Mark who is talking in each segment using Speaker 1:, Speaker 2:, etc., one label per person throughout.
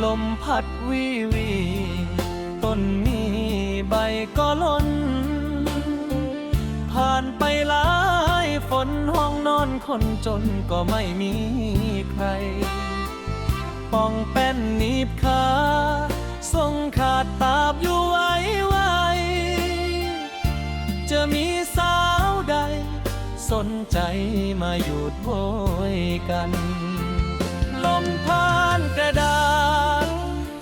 Speaker 1: ลมพัดวิวีต้นมีใบก็หล่นผ่านไปหลายฝนห้องนอนคนจนก็ไม่มีใครป้องแป้นหนีบขาทรงขาดตาบอยู่ไว้จะมีสาวใดสนใจมาหยุดโวยกันลมผ่านกระดาษ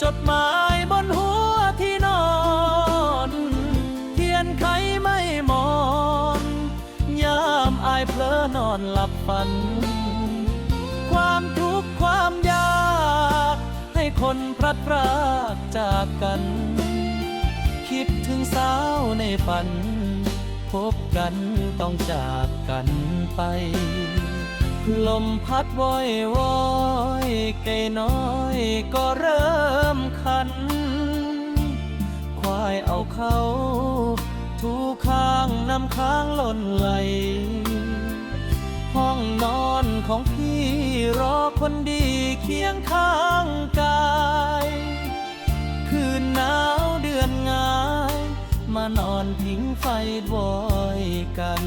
Speaker 1: จดหมายบนหัวที่นอนเทียนไขไม่มอนยามอายเพลอนอนหลับฝันความทุกข์ความยากให้คนพลัดพรากจากกันคิดถึงสาวในฝันพบกันต้องจากกันไปลมพัดวอยวอยไก่น้อยก็เริ่มคันควายเอาเขาถูข้างน้ำค้างหล่นไหลห้องนอนของพี่รอคนดีเคียงข้างกายคืนหนาวเดือนง่ายมานอนพิงไฟวอยกัน